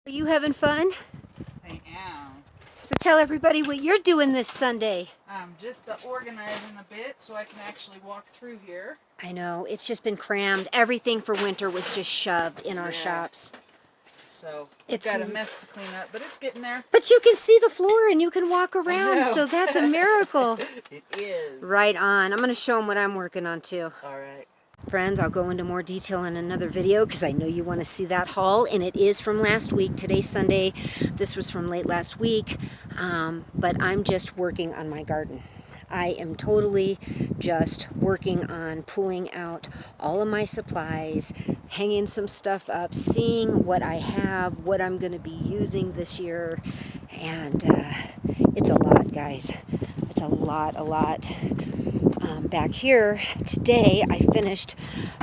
Are you having fun? I am. So tell everybody what you're doing this Sunday. I'm just organizing a bit so I can actually walk through here. I know, it's just been crammed. Everything for winter was just shoved in our shops. So it's got a mess to clean up, but it's getting there. But you can see the floor and you can walk around, so that's a miracle. It is. Right on. I'm going to show them what I'm working on too. All right. Friends, I'll go into more detail in another video because I know you want to see that haul, and it is from last week. Today's Sunday. This was from late last week, but I'm just working on my garden. I am totally just working on pulling out all of my supplies, hanging some stuff up, seeing what I have, what I'm going to be using this year, and it's a lot, guys. It's a lot. Back here today, I finished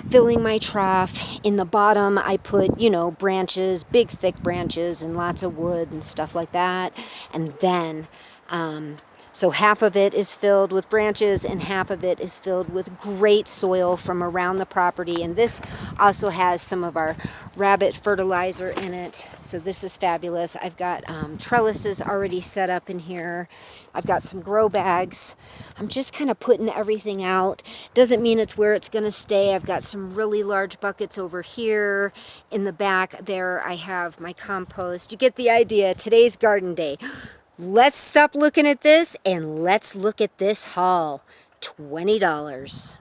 filling my trough. In the bottom, I put, branches, big thick branches and lots of wood and stuff like that. And then, so half of it is filled with branches and half of it is filled with great soil from around the property. And this also has some of our rabbit fertilizer in it. So this is fabulous. I've got trellises already set up in here. I've got some grow bags. I'm just kind of putting everything out. Doesn't mean it's where it's going to stay. I've got some really large buckets over here. In the back there, I have my compost. You get the idea. Today's garden day. Let's stop looking at this and let's look at this haul. $20.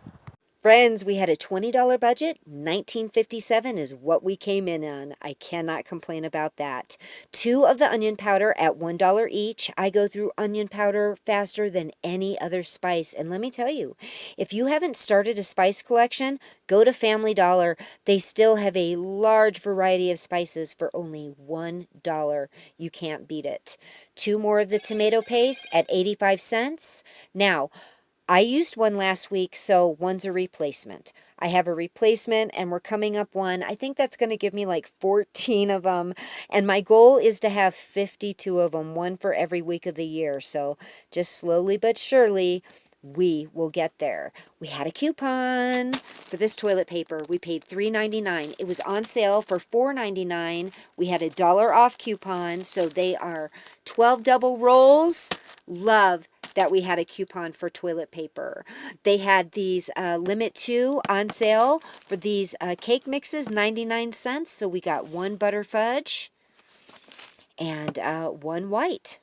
Friends, we had a $20 budget. $19.57 is what we came in on. I cannot complain about that. 2 of the onion powder at $1 each. I go through onion powder faster than any other spice. And let me tell you, if you haven't started a spice collection, go to Family Dollar. They still have a large variety of spices for only $1. You can't beat it. 2 more of the tomato paste at 85 cents. Now, I used one last week, so one's a replacement. I have a replacement, and we're coming up one. I think that's going to give me like 14 of them, and my goal is to have 52 of them, one for every week of the year. So just slowly but surely, we will get there. We had a coupon for this toilet paper. We paid $3.99. It was on sale for $4.99. We had a $1 off coupon, so they are 12 double rolls. Love that we had a coupon for toilet paper. They had these limit 2 on sale for these cake mixes, 99 cents. So we got 1 butter fudge and 1 white.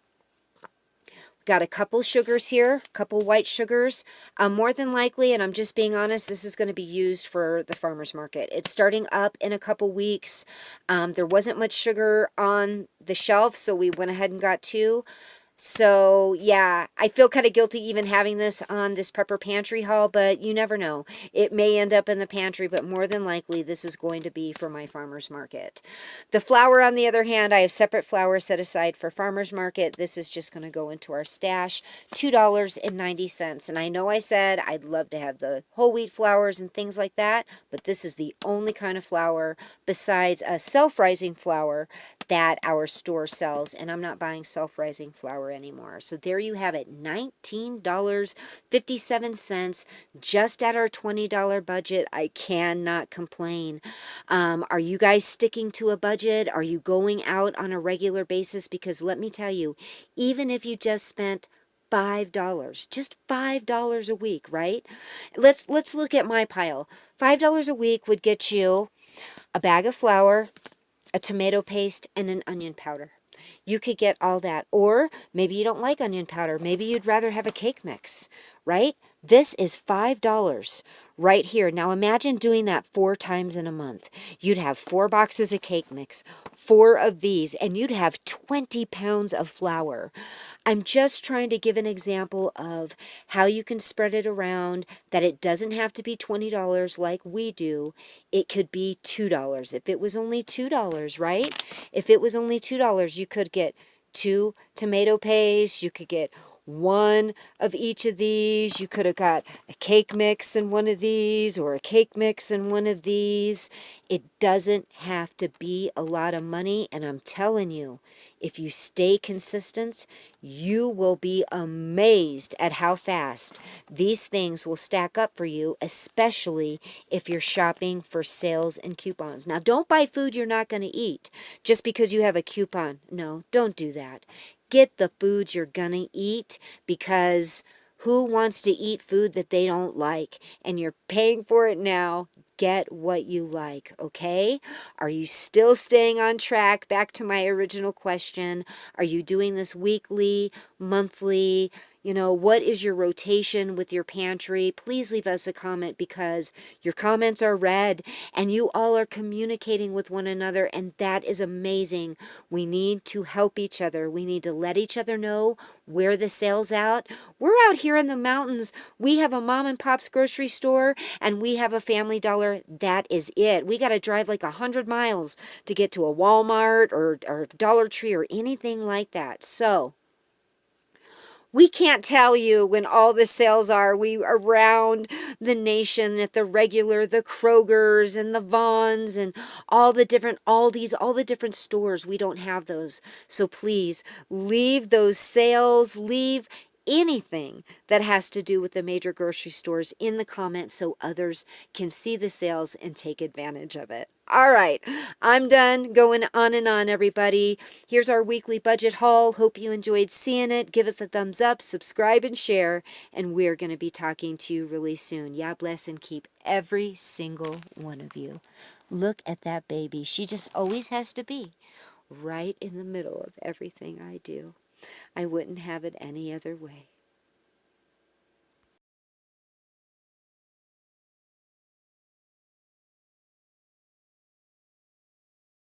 Got a couple sugars here, couple white sugars. More than likely, and I'm just being honest, this is going to be used for the farmer's market. It's starting up in a couple weeks. There wasn't much sugar on the shelf, so we went ahead and got 2. So, yeah, I feel kind of guilty even having this on this Prepper Pantry haul, but you never know. It may end up in the pantry, but more than likely, this is going to be for my farmer's market. The flour, on the other hand, I have separate flour set aside for farmer's market. This is just going to go into our stash, $2.90. And I know I said I'd love to have the whole wheat flours and things like that, but this is the only kind of flour besides a self-rising flour that our store sells, and I'm not buying self-rising flour anymore. So there you have it, $19.57, just at our $20 budget. I cannot complain. Are you guys sticking to a budget? Are you going out on a regular basis? Because let me tell you, even if you just spent $5, just $5 a week, right? Let's look at my pile. $5 a week would get you a bag of flour, a tomato paste, and an onion powder. You could get all that. Or maybe you don't like onion powder. Maybe you'd rather have a cake mix, right? This is $5 right here. Now imagine doing that 4 times in a month. You'd have 4 boxes of cake mix, 4 of these, and you'd have 20 pounds of flour. I'm just trying to give an example of how you can spread it around, that it doesn't have to be $20 like we do. It could be $2. If it was only $2, right? If it was only $2, you could get 2 tomato paste, you could get one of each of these. You could have got a cake mix in one of these or a cake mix in one of these. It doesn't have to be a lot of money, and I'm telling you, if you stay consistent, you will be amazed at how fast these things will stack up for you, especially if you're shopping for sales and coupons. Now, don't buy food you're not going to eat just because you have a coupon. No, don't do that. Get the foods you're going to eat, because who wants to eat food that they don't like? And you're paying for it now. Get what you like, okay? Are you still staying on track? Back to my original question. Are you doing this weekly, monthly? You know, what is your rotation with your pantry? Please leave us a comment, because your comments are read and you all are communicating with one another, and that is amazing. We need to help each other. We need to let each other know where the sale's out. We're out here in the mountains. We have a mom and pop's grocery store and we have a Family Dollar. That is it. We got to drive like 100 miles to get to a Walmart or Dollar Tree or anything like that. So we can't tell you when all the sales are. We around the nation at the regular, the Krogers and the Vons and all the different Aldis, all the different stores. We don't have those. So please leave those sales, leave anything that has to do with the major grocery stores in the comments so others can see the sales and take advantage of it. All right, I'm done going on and on, everybody. Here's our weekly budget haul. Hope you enjoyed seeing it. Give us a thumbs up, subscribe, and share. And we're going to be talking to you really soon. Yeah, bless and keep every single one of you. Look at that baby. She just always has to be right in the middle of everything I do. I wouldn't have it any other way.